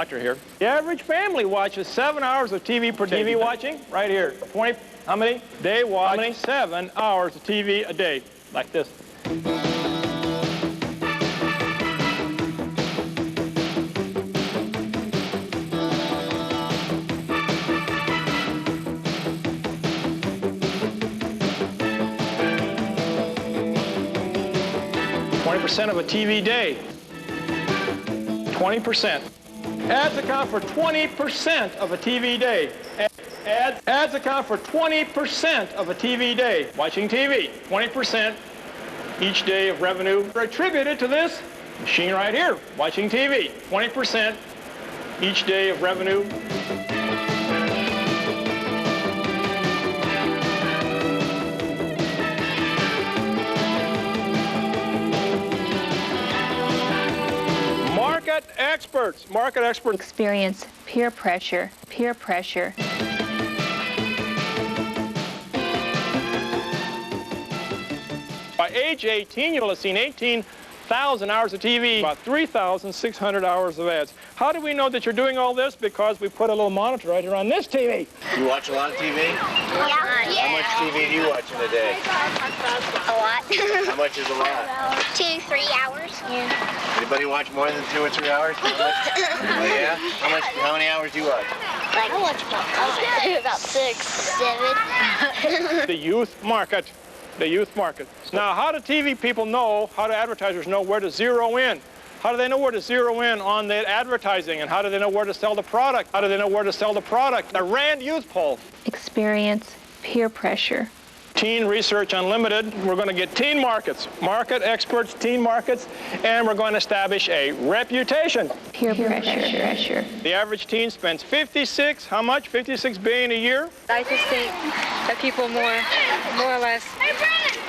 doctor here. The average family watches 7 hours of TV per day. TV watching, right here. 20, how many? They watch 7 hours of TV a day, like this. % of a TV day. 20%. Ads account for 20% of a TV day. Ads account for 20% of a TV day. Watching TV, 20% each day of revenue are attributed to this machine right here. Watching TV, 20% each day of revenue. Market experts experience peer pressure. By age 18, you'll have seen 18,000 hours of TV, about 3,600 hours of ads. How do we know that you're doing all this? Because we put a little monitor right here on this TV. You watch a lot of TV? Yeah. How much TV do you watch in a day? A lot. How much is a lot? 2 to 3 hours. Yeah. Anybody watch more than 2 or 3 hours? Oh, yeah? How many hours do you watch? Like, I watch about 6, 7. The youth market. The youth market. Now, how do TV people know, how do advertisers know where to zero in? How do they know where to zero in on the advertising? And how do they know where to sell the product? How do they know where to sell the product? The Rand Youth Poll. Experience peer pressure. Teen Research Unlimited. We're going to get teen markets, market experts, teen markets, and we're going to establish a reputation. Peer pressure. The average teen spends 56, how much? 56 billion a year? I just think that people more or less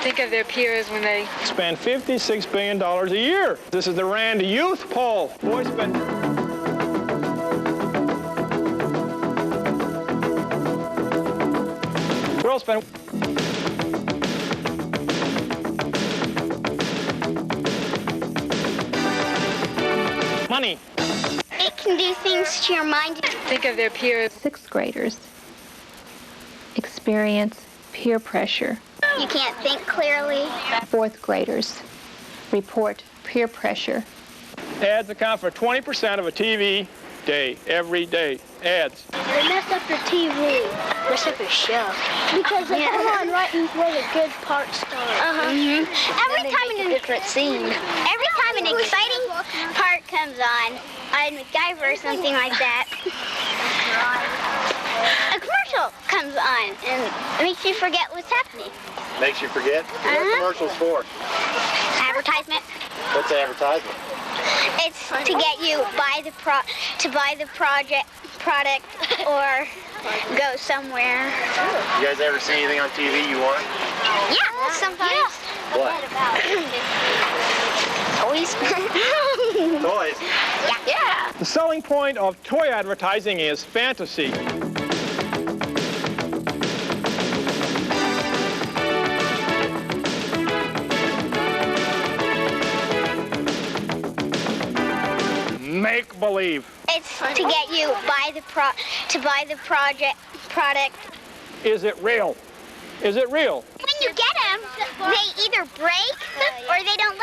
think of their peers when they spend $56 billion a year. This is the Rand Youth Poll. Boys spend girls spend money. It can do things to your mind. think of their peers. 6th graders experience peer pressure. You can't think clearly. 4th graders report peer pressure. Ads account for 20% of a TV day, every day. Ads. They mess up your TV. Mess up your show. Because they come on right where the good part starts. Every time an different scene. Every time an exciting part comes on MacGyver or something like that, a commercial comes on and it makes you forget what's happening. Makes you forget? What are commercials for? Advertisement. What's the advertisement? It's to get you to buy the product or go somewhere. You guys ever see anything on TV you want? Yeah, sometimes. What? Toys. Toys? Yeah. The selling point of toy advertising is fantasy. Make believe. It's to get you to buy the product. Is it real? Is it real? When you get them, they either break or they don't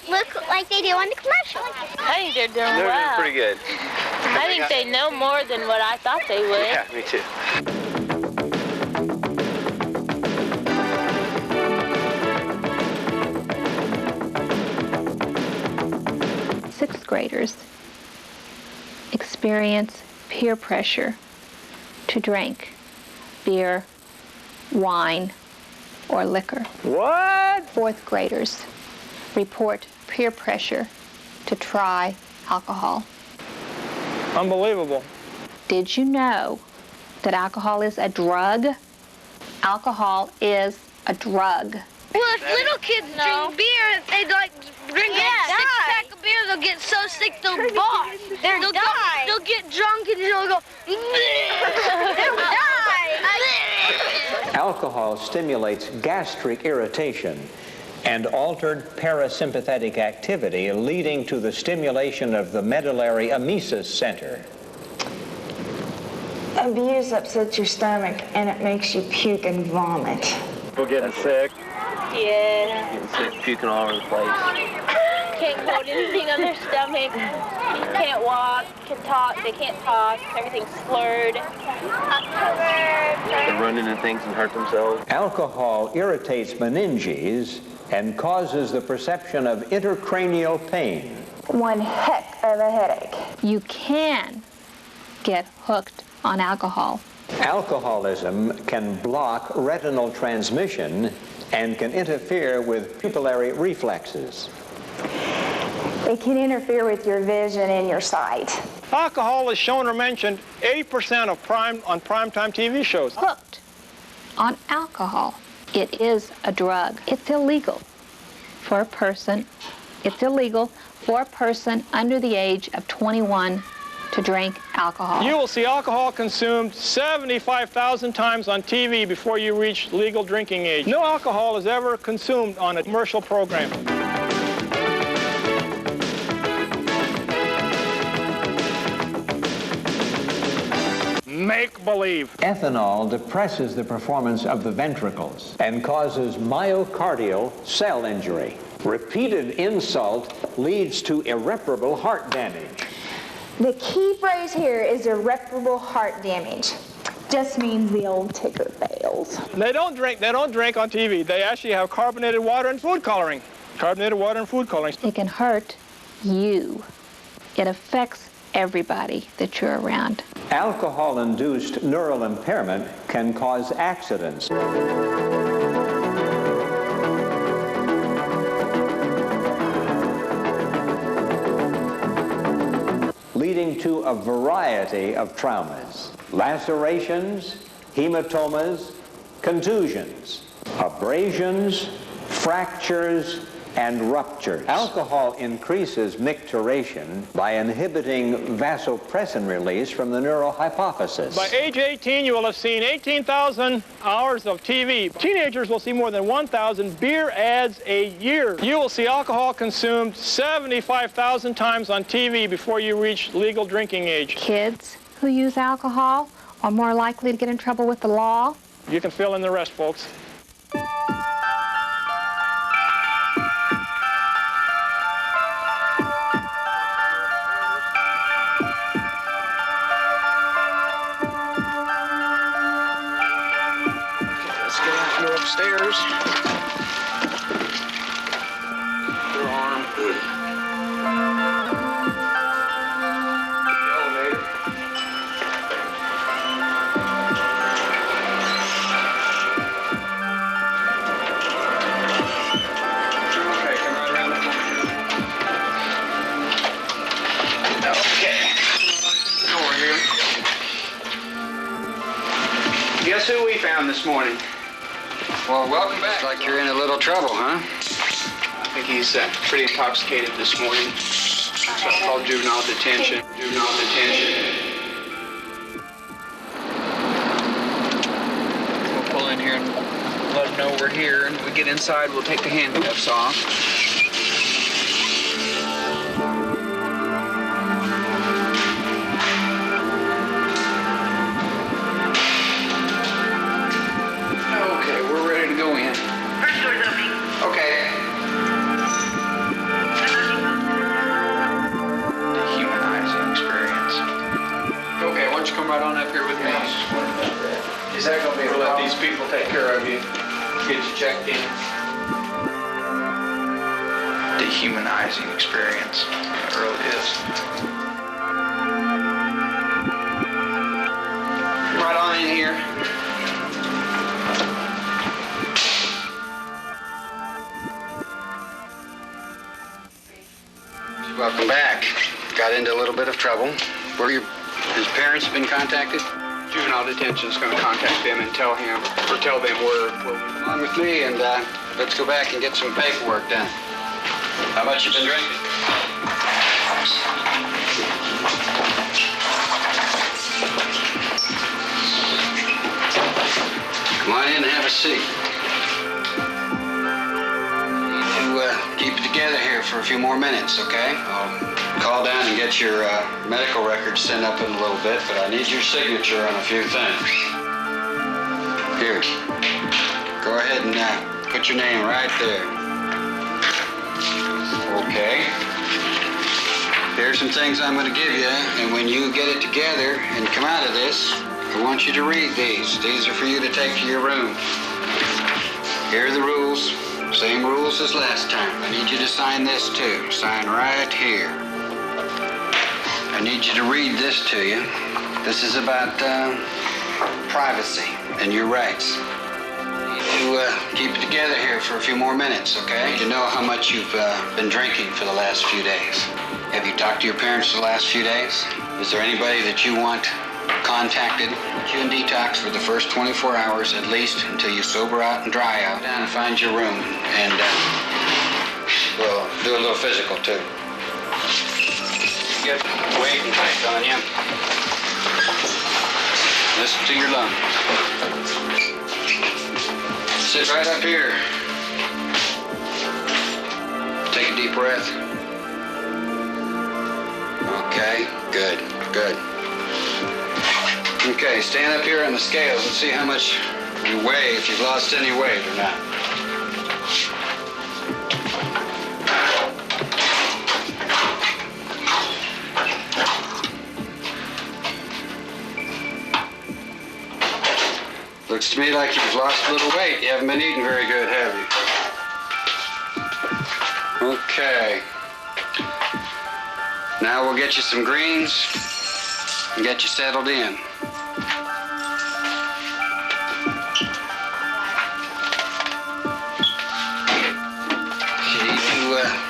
look like they do on the commercial. I think they're doing They're well. doing pretty good. I think they know more than what I thought they would. Yeah, me too. 6th graders experience peer pressure to drink beer, wine, or liquor. What? 4th graders report peer pressure to try alcohol. Unbelievable. Did you know that alcohol is a drug? Alcohol is a drug. Well, if little kids drink beer, they like drink a six-pack of beer, they'll get so sick they'll barf. They'll get drunk and they'll go, they'll die. Alcohol stimulates gastric irritation. and altered parasympathetic activity, leading to the stimulation of the medullary emesis center. Abuse upsets your stomach and it makes you puke and vomit. People getting sick. Yeah. Getting sick, puking all over the place. Can't hold anything on their stomach. Can't walk, can talk, they can't talk. Everything's slurred. They run into things and hurt themselves. Alcohol irritates meninges and causes the perception of intracranial pain. One heck of a headache. You can get hooked on alcohol. Alcoholism can block retinal transmission and can interfere with pupillary reflexes. It can interfere with your vision and your sight. Alcohol is shown or mentioned 80% of on primetime TV shows. Hooked on alcohol. It is a drug. It's illegal for a person. It's illegal for a person under the age of 21 to drink alcohol. You will see alcohol consumed 75,000 times on TV before you reach legal drinking age. No alcohol is ever consumed on a commercial program. Make believe. Ethanol depresses the performance of the ventricles and causes myocardial cell injury. Repeated insult leads to irreparable heart damage. The key phrase here is irreparable heart damage. Just means the old ticker fails. They don't drink on TV. They actually have carbonated water and food coloring. Carbonated water and food coloring. It can hurt you. It affects everybody that you're around. Alcohol-induced neural impairment can cause accidents. Leading to a variety of traumas: lacerations, hematomas, contusions, abrasions, fractures, and ruptures. Alcohol increases micturition by inhibiting vasopressin release from the neural hypophysis. By age 18, you will have seen 18,000 hours of TV. Teenagers will see more than 1,000 beer ads a year. You will see alcohol consumed 75,000 times on TV before you reach legal drinking age. Kids who use alcohol are more likely to get in trouble with the law. You can fill in the rest, folks. Upstairs. Your arm. Elevator. Okay, come right around the corner. Okay. Door here. Guess who we found this morning? Well, welcome back. Looks like you're in a little trouble, huh? I think he's pretty intoxicated this morning. So I called juvenile detention. Juvenile detention. We'll pull in here and let him know we're here. And when we get inside, we'll take the handcuffs off. Okay, we're ready to go in. First door's opening. Okay. Dehumanizing experience. Okay, why don't you come right on up here with me? Is that going to be? We'll let these people take care of you. Get you checked in. Dehumanizing experience. It really is. Come right on in here. Welcome back. Got into a little bit of trouble. His parents have been contacted? Juvenile detention's going to contact them and tell them where Come on with me and let's go back and get some paperwork done. How much you been drinking? Come on in and have a seat. a few more minutes, okay? I'll call down and get your medical records sent up in a little bit, but I need your signature on a few things. Here. Go ahead and put your name right there. Okay. Here's some things I'm going to give you, and when you get it together and come out of this, I want you to read these. These are for you to take to your room. Here are the rules. Same rules as last time. I need you to sign this too. Sign right here. I need you to read this to you. This is about privacy and your rights. You keep it together here for a few more minutes, okay? You know how much you've been drinking for the last few days. Have you talked to your parents the last few days? Is there anybody that you want contacted? Put you in detox for the first 24 hours at least until you sober out and dry out. Down and find your room, and we'll do a little physical too. Get weight and height on you. Listen to your lungs. Sit right up here. Take a deep breath. Okay, good, good. Okay, stand up here on the scales and see how much you weigh, if you've lost any weight or not. Looks to me like you've lost a little weight. You haven't been eating very good, have you? Okay. Now we'll get you some greens and get you settled in.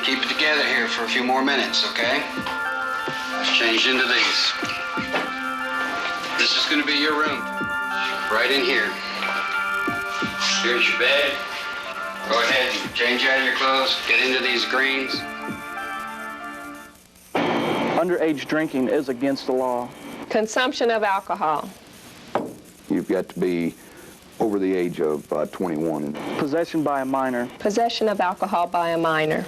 Keep it together here for a few more minutes, okay? Let's change into these. This is going to be your room. Right in here. Here's your bed. Go ahead and change out of your clothes. Get into these greens. Underage drinking is against the law. Consumption of alcohol. You've got to be over the age of 21. Possession by a minor. Possession of alcohol by a minor.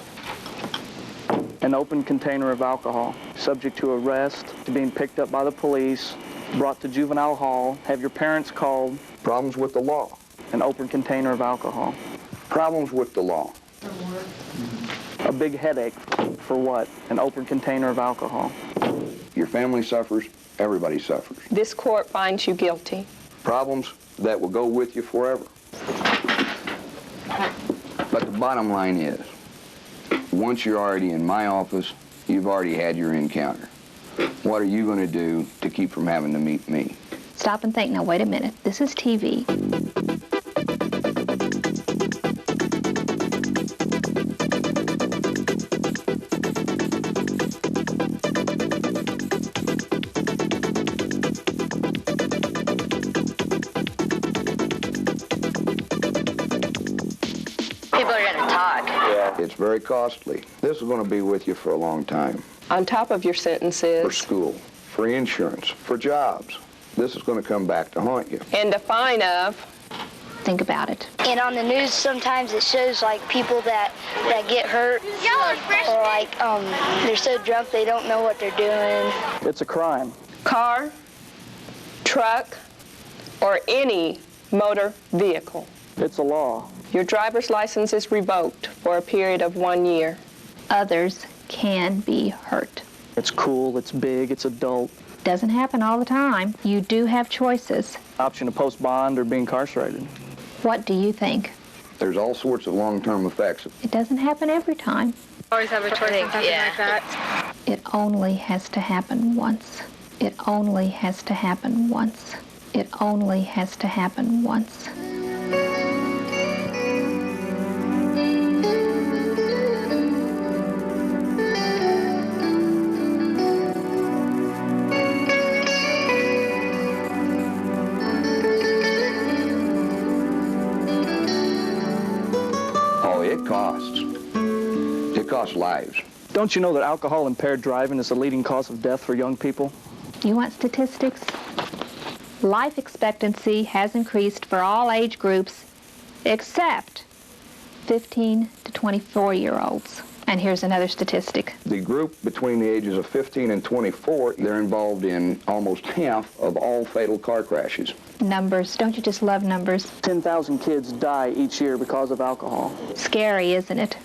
An open container of alcohol, subject to arrest, to being picked up by the police, brought to juvenile hall, have your parents called. Problems with the law. An open container of alcohol. Problems with the law. A big headache. For what? An open container of alcohol. Your family suffers, everybody suffers. This court finds you guilty. Problems that will go with you forever. But the bottom line is, once you're already in my office, you've already had your encounter. What are you going to do to keep from having to meet me? Stop and think. Now, wait a minute. This is TV. People are going to talk. Yeah. It's very costly. This is going to be with you for a long time. On top of your sentences. For school, for insurance, for jobs. This is going to come back to haunt you. And a fine of. Think about it. And on the news, sometimes it shows like people that get hurt, or like they're so drunk they don't know what they're doing. It's a crime. Car, truck, or any motor vehicle. It's a law. Your driver's license is revoked for a period of 1 year. Others can be hurt. It's cool, it's big, it's adult. Doesn't happen all the time. You do have choices. Option to post bond or be incarcerated. What do you think? There's all sorts of long-term effects. It doesn't happen every time. Always have a choice on something like that. It only has to happen once. It only has to happen once. It only has to happen once. It costs lives. Don't you know that alcohol-impaired driving is the leading cause of death for young people? You want statistics? Life expectancy has increased for all age groups except 15 to 24-year-olds. And here's another statistic. The group between the ages of 15 and 24, they're involved in almost half of all fatal car crashes. Numbers. Don't you just love numbers? 10,000 kids die each year because of alcohol. Scary, isn't it?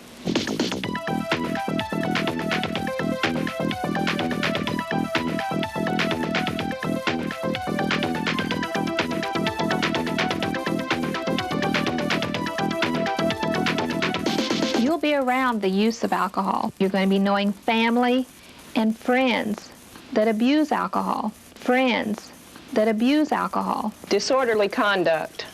You'll be around the use of alcohol. You're going to be knowing family and friends that abuse alcohol. Friends that abuse alcohol. Disorderly conduct.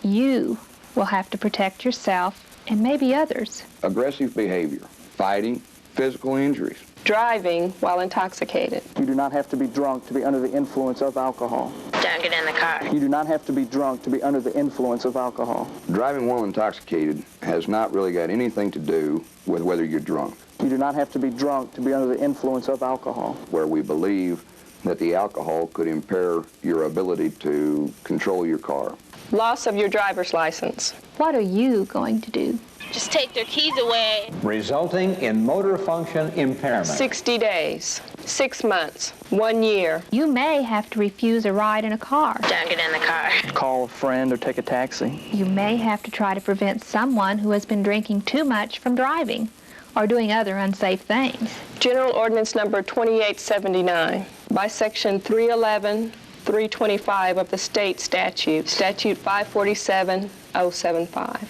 You will have to protect yourself and maybe others. Aggressive behavior, fighting, physical injuries. Driving while intoxicated. You do not have to be drunk to be under the influence of alcohol. Don't get in the car. You do not have to be drunk to be under the influence of alcohol. Driving while intoxicated has not really got anything to do with whether you're drunk. You do not have to be drunk to be under the influence of alcohol. Where we believe that the alcohol could impair your ability to control your car. Loss of your driver's license. What are you going to do? Just take their keys away. Resulting in motor function impairment. 60 days, 6 months, 1 year. You may have to refuse a ride in a car. Don't get in the car. Call a friend or take a taxi. You may have to try to prevent someone who has been drinking too much from driving or doing other unsafe things. General Ordinance Number 2879 by Section 311, 325 of the state statute, Statute 547-075.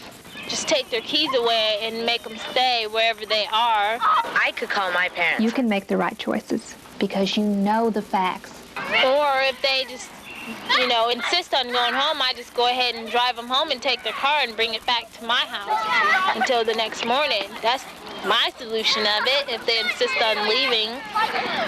Just take their keys away and make them stay wherever they are. I could call my parents. You can make the right choices because you know the facts. Or if they just, insist on going home, I just go ahead and drive them home and take their car and bring it back to my house until the next morning. That's my solution of it, if they insist on leaving.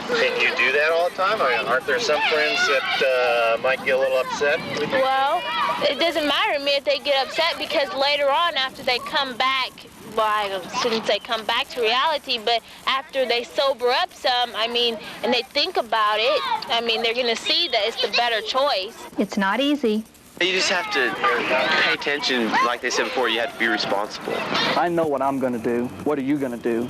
Can you do that all the time? Aren't there some friends that might get a little upset with you? Well, it doesn't matter to me if they get upset because later on after they come back, well, I shouldn't say come back to reality, but after they sober up some, and they think about it, they're going to see that it's the better choice. It's not easy. You just have to pay attention. Like they said before, you have to be responsible. I know what I'm going to do. What are you going to do?